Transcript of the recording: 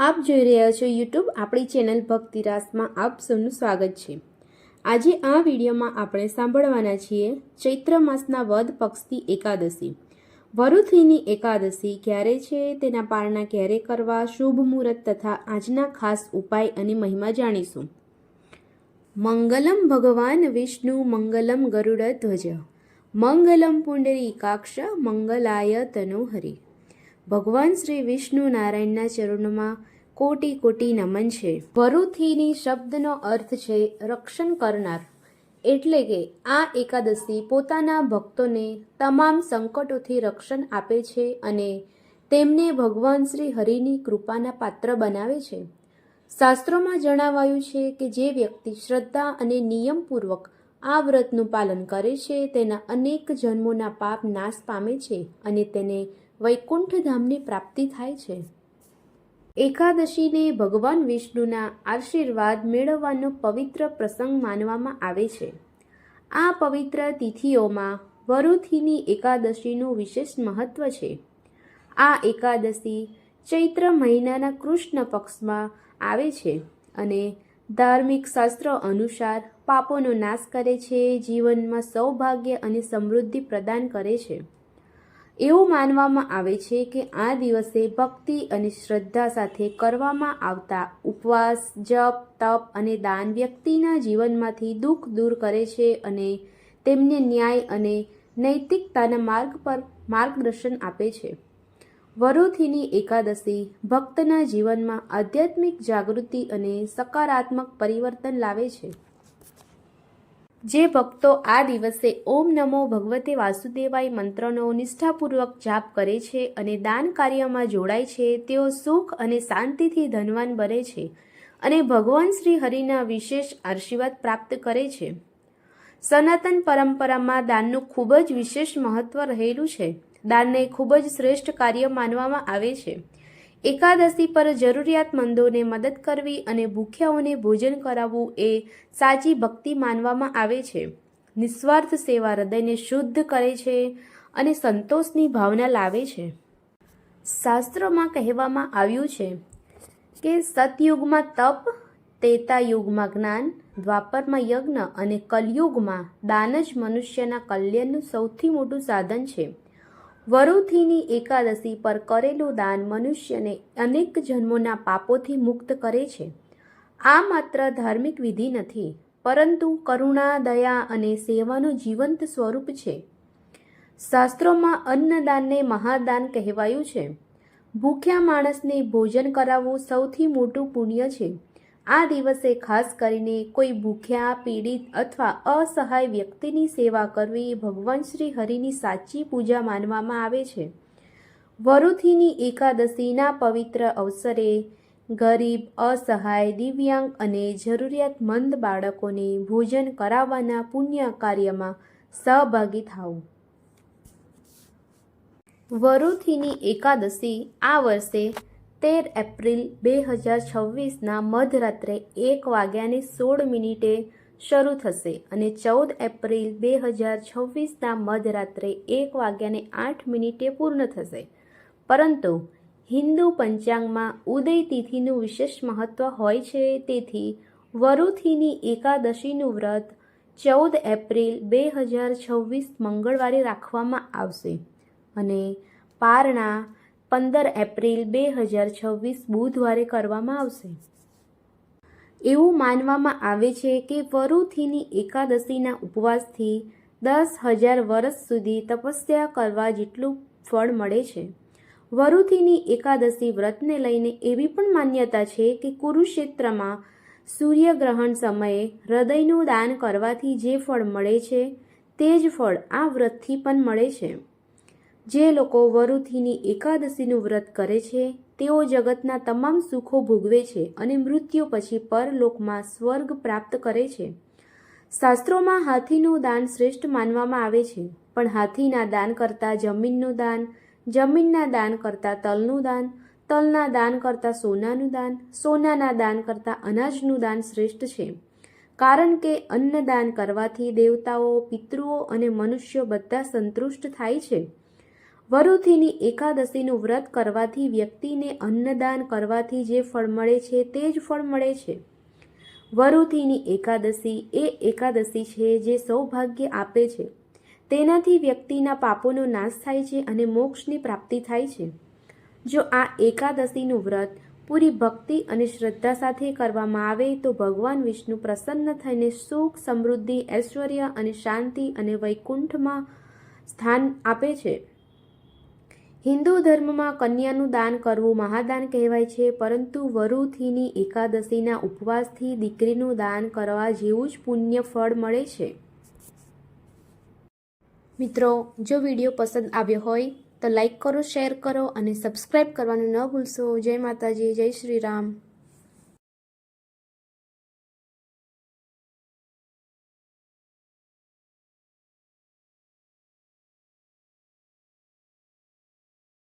આપ જોઈ રહ્યા છો યુટ્યુબ આપણી ચેનલ ભક્તિ રાસમાં આપ સૌનું સ્વાગત છે। આજે આ વિડીયોમાં આપણે સાંભળવાના છીએ ચૈત્ર માસના વદ પક્ષની એકાદશી વરુથીની એકાદશી ક્યારે છે, તેના પારણા ક્યારે કરવા, શુભ મુહૂર્ત તથા આજના ખાસ ઉપાય અને મહિમા જાણીશું। મંગલમ ભગવાન વિષ્ણુ મંગલમ ગરુડધ્વજ મંગલમ પુંડરીકાક્ષ મંગલાય તનોહરિ। ભગવાન શ્રી વિષ્ણુ નારાયણના ચરણોમાં કોટી કોટી નમન છે। વરુથીની શબ્દનો અર્થ છે રક્ષણ કરનાર, એટલે કે આ એકાદશી પોતાના ભક્તોને તમામ સંકટોથી રક્ષણ આપે છે અને તેમને ભગવાન શ્રી હરિની કૃપાના પાત્ર બનાવે છે। શાસ્ત્રોમાં જણાવાયું છે કે જે વ્યક્તિ શ્રદ્ધા અને નિયમપૂર્વક આ વ્રતનું પાલન કરે છે તેના અનેક જન્મોના પાપ નાશ પામે છે અને તેને વૈકુંઠ ધામની પ્રાપ્તિ થાય છે। એકાદશીને ભગવાન વિષ્ણુના આશીર્વાદ મેળવવાનો પવિત્ર પ્રસંગ માનવામાં આવે છે। આ પવિત્ર તિથિઓમાં વરુથીની એકાદશીનું વિશેષ મહત્વ છે। આ એકાદશી ચૈત્ર મહિનાના કૃષ્ણ પક્ષમાં આવે છે અને ધાર્મિક શાસ્ત્રો અનુસાર પાપોનો નાશ કરે છે, જીવનમાં સૌભાગ્ય અને સમૃદ્ધિ પ્રદાન કરે છે। એવું માનવામાં આવે છે કે આ દિવસે ભક્તિ અને શ્રદ્ધા સાથે કરવામાં આવતા ઉપવાસ, જપ, તપ અને દાન વ્યક્તિના જીવનમાંથી દુઃખ દૂર કરે છે અને તેમને ન્યાય અને નૈતિકતાના માર્ગ પર માર્ગદર્શન આપે છે। વરુથીની એકાદશી ભક્તના જીવનમાં આધ્યાત્મિક જાગૃતિ અને સકારાત્મક પરિવર્તન લાવે છે। જે ભક્તો આ દિવસે ઓમ નમો ભગવતે વાસુદેવાય મંત્રનો નિષ્ઠાપૂર્વક જાપ કરે છે અને દાન કાર્યમાં જોડાય છે, તેઓ સુખ અને શાંતિથી ધનવાન બને છે અને ભગવાન શ્રી હરિના વિશેષ આશીર્વાદ પ્રાપ્ત કરે છે। સનાતન પરંપરામાં દાનનું ખૂબ જ વિશેષ મહત્વ રહેલું છે। દાનને ખૂબ જ શ્રેષ્ઠ કાર્ય માનવામાં આવે છે। એકાદશી પર જરૂરિયાતમંદોને મદદ કરવી અને ભૂખ્યાઓને ભોજન કરાવવું એ સાચી ભક્તિ માનવામાં આવે છે। નિસ્વાર્થ સેવા હૃદયને શુદ્ધ કરે છે અને સંતોષની ભાવના લાવે છે। શાસ્ત્રોમાં કહેવામાં આવ્યું છે કે સતયુગમાં તપ, ત્રેતાયુગમાં જ્ઞાન, દ્વાપરમાં યજ્ઞ અને કલયુગમાં દાન જ મનુષ્યના કલ્યાણનું સૌથી મોટું સાધન છે। વરુથીની એકાદશી પર કરેલું દાન મનુષ્યને અનેક જન્મોના પાપોથી મુક્ત કરે છે। આ માત્ર ધાર્મિક વિધિ નથી, પરંતુ કરુણા, દયા અને સેવાનું જીવંત સ્વરૂપ છે। શાસ્ત્રોમાં અન્નદાનને મહાદાન કહેવાયું છે। ભૂખ્યા માણસને ભોજન કરાવવું સૌથી મોટું પુણ્ય છે। આ દિવસે ખાસ કરીને કોઈ ભૂખ્યા, પીડિત અથવા અસહાય વ્યક્તિની સેવા કરવી ભગવાન શ્રી હરિની સાચી પૂજા માનવામાં આવે છે। વરુથીની એકાદશીના પવિત્ર અવસરે ગરીબ, અસહાય, દિવ્યાંગ અને જરૂરિયાતમંદ બાળકોને ભોજન કરાવવાના પુણ્ય કાર્યમાં સહભાગી થાઓ। વરુથીની એકાદશી આ વર્ષે 13 એપ્રિલ 2026ના મધરાત્રે 1:16 શરૂ થશે અને 14 એપ્રિલ 2026ના મધરાત્રે 1:08 પૂર્ણ થશે। પરંતુ હિન્દુ પંચાંગમાં ઉદય તિથિનું વિશેષ મહત્વ હોય છે, તેથી વરુથીની એકાદશીનું વ્રત 14 એપ્રિલ 2026 મંગળવારે રાખવામાં આવશે અને પારણા 15 એપ્રિલ 2026 બુધવારે કરવામાં આવશે। એવું માનવામાં આવે છે કે વરુથીની એકાદશીના ઉપવાસથી 10,000 વર્ષ સુધી તપસ્યા કરવા જેટલું ફળ મળે છે। વરુથીની એકાદશી વ્રતને લઈને એવી પણ માન્યતા છે કે કુરુક્ષેત્રમાં સૂર્યગ્રહણ સમયે હૃદયનું દાન કરવાથી જે ફળ મળે છે તે જ ફળ આ વ્રતથી પણ મળે છે। જે લોકો વરુથીની એકાદશીનું વ્રત કરે છે તેઓ જગતના તમામ સુખો ભોગવે છે અને મૃત્યુ પછી પરલોકમાં સ્વર્ગ પ્રાપ્ત કરે છે। શાસ્ત્રોમાં હાથીનું દાન શ્રેષ્ઠ માનવામાં આવે છે, પણ હાથીના દાન કરતાં જમીનનું દાન, જમીનના દાન કરતાં તલનું દાન, તલના દાન કરતાં સોનાનું દાન, સોનાના દાન કરતાં અનાજનું દાન શ્રેષ્ઠ છે। કારણ કે અન્નદાન કરવાથી દેવતાઓ, પિતૃઓ અને મનુષ્યો બધા સંતુષ્ટ થાય છે। વરુથીની એકાદશીનું વ્રત કરવાથી વ્યક્તિને અન્નદાન કરવાથી જે ફળ મળે છે તે જ ફળ મળે છે. વરુથીની એકાદશી એ એકાદશી છે જે સૌભાગ્ય આપે છે. તેનાથી વ્યક્તિના પાપોનો નાશ થાય છે અને મોક્ષની પ્રાપ્તિ થાય છે. જો આ એકાદશીનું વ્રત પૂરી ભક્તિ અને શ્રદ્ધા સાથે કરવામાં આવે તો ભગવાન વિષ્ણુ પ્રસન્ન થઈને સુખ, સમૃદ્ધિ, ઐશ્વર્ય અને શાંતિ અને વૈકુંઠમાં સ્થાન આપે છે. હિન્દુ ધર્મમાં કન્યાનું દાન કરવું મહાદાન કહેવાય છે, પરંતુ વરુથીની એકાદશીના ઉપવાસથી દીકરીનું દાન કરવા જેવું જ પુણ્ય ફળ મળે છે. મિત્રો, જો વિડીયો પસંદ આવ્યો હોય તો લાઈક કરો, શેર કરો અને સબસ્ક્રાઈબ કરવાનું ન ભૂલશો. જય માતાજી, જય શ્રી રામ.